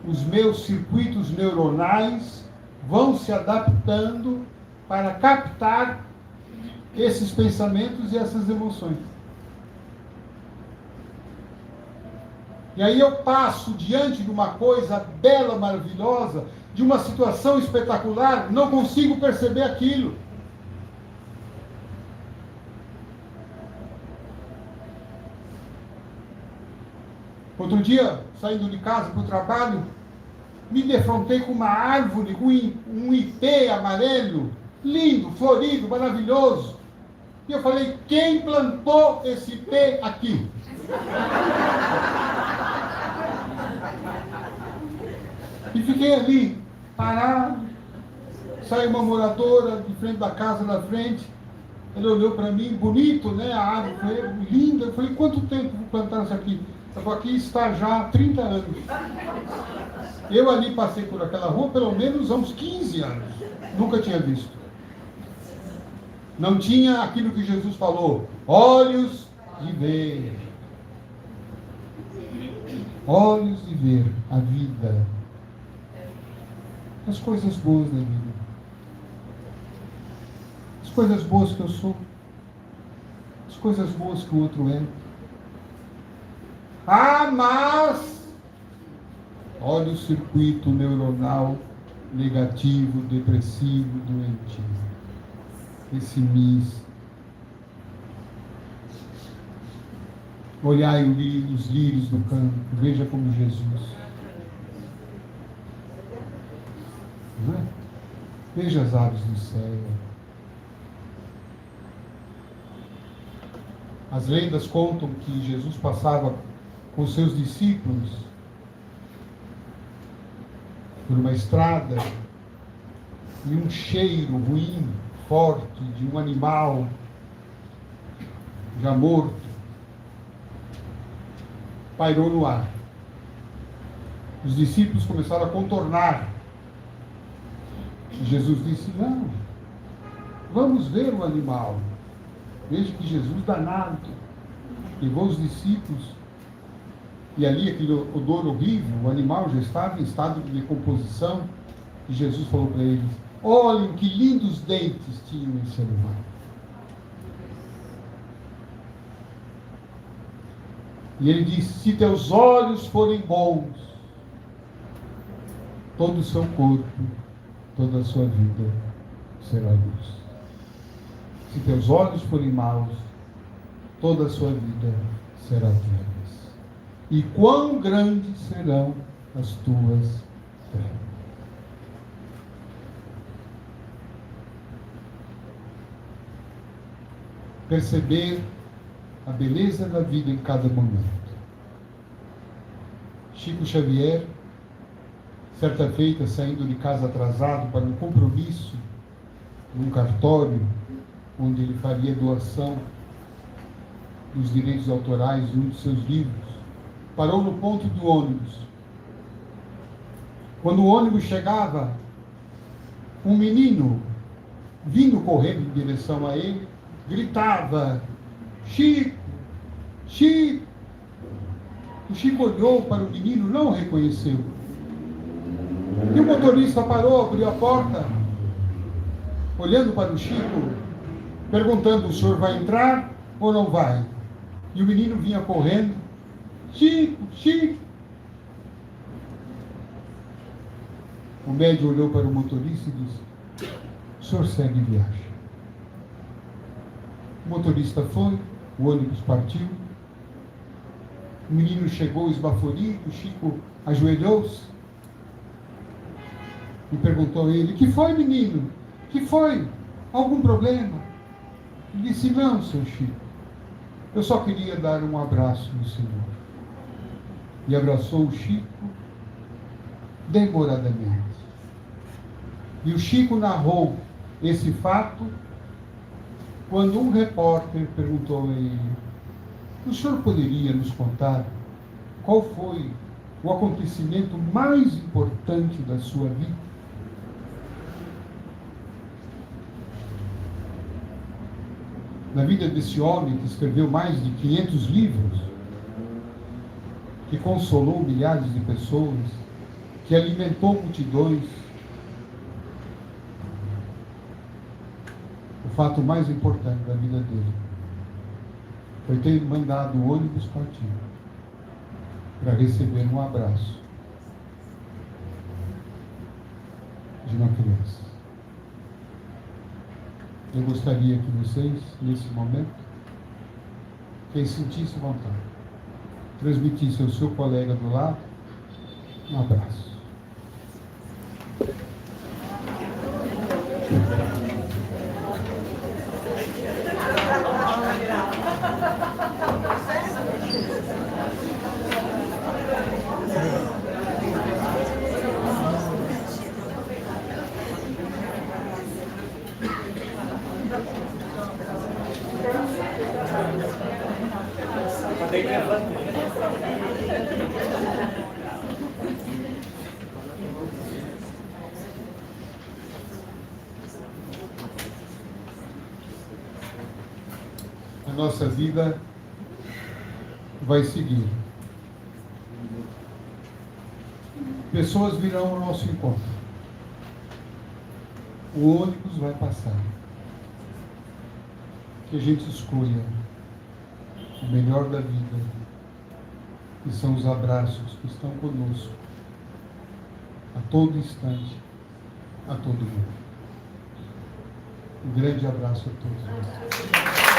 os meus circuitos neuronais vão se adaptando para captar esses pensamentos e essas emoções. E aí eu passo diante de uma coisa bela, maravilhosa, de uma situação espetacular, não consigo perceber aquilo. Outro dia, saindo de casa para o trabalho, me defrontei com uma árvore, com um ipê amarelo, lindo, florido, maravilhoso. E eu falei, quem plantou esse ipê aqui? E fiquei ali, parado. Saiu uma moradora de frente da casa da frente. Ela olhou para mim, bonito, né? A árvore foi linda. Eu falei, quanto tempo vou plantar isso aqui? Ela falou, aqui está já há 30 anos. Eu ali passei por aquela rua pelo menos há uns 15 anos. Nunca tinha visto. Não tinha aquilo que Jesus falou, olhos de ver. Olhos de ver a vida. As coisas boas da vida. As coisas boas que eu sou. As coisas boas que o outro é. Ah, mas olha o circuito neuronal negativo, depressivo, doentio, pessimista. Olhai os lírios do campo, veja como Jesus. Não é? Veja as aves do céu. As lendas contam que Jesus passava com seus discípulos por uma estrada e um cheiro ruim, forte, de um animal já morto pairou no ar. Os discípulos começaram a contornar. E Jesus disse, não, vamos ver o animal. Veja que Jesus danado levou os discípulos. E ali aquele odor horrível, o animal já estava em estado de decomposição. E Jesus falou para eles, olhem que lindos dentes tinham esse animal. E ele disse, se teus olhos forem bons, todo o seu corpo, toda a sua vida será luz. Se teus olhos forem maus, toda a sua vida será trevas. E quão grandes serão as tuas trevas. Perceber a beleza da vida em cada momento. Chico Xavier, certa feita, saindo de casa atrasado para um compromisso num cartório, onde ele faria doação dos direitos autorais de um de seus livros, parou no ponto do ônibus. Quando o ônibus chegava, um menino, vindo correndo em direção a ele, gritava, Chico, Chico. O Chico olhou para o menino, não o reconheceu. E o motorista parou, abriu a porta, olhando para o Chico, perguntando, o senhor vai entrar ou não vai? E o menino vinha correndo, Chico, Chico. O médium olhou para o motorista e disse, o senhor segue viagem. O motorista foi, o ônibus partiu. O menino chegou esbaforido, o Chico ajoelhou-se e perguntou a ele, que foi, menino? Que foi? Algum problema? Ele disse, não, seu Chico, eu só queria dar um abraço no Senhor. E abraçou o Chico demoradamente. E o Chico narrou esse fato quando um repórter perguntou a ele, o senhor poderia nos contar qual foi o acontecimento mais importante da sua vida? Na vida desse homem que escreveu mais de 500 livros, que consolou milhares de pessoas, que alimentou multidões. O fato mais importante da vida dele foi ter mandado o ônibus partir para receber um abraço de uma criança. Eu gostaria que vocês, nesse momento, quem sentisse vontade, transmitisse ao seu colega do lado um abraço. A nossa vida vai seguir. Pessoas virão ao nosso encontro. O ônibus vai passar. Que a gente escolha o melhor da vida, que são os abraços que estão conosco a todo instante, a todo momento. Um grande abraço a todos.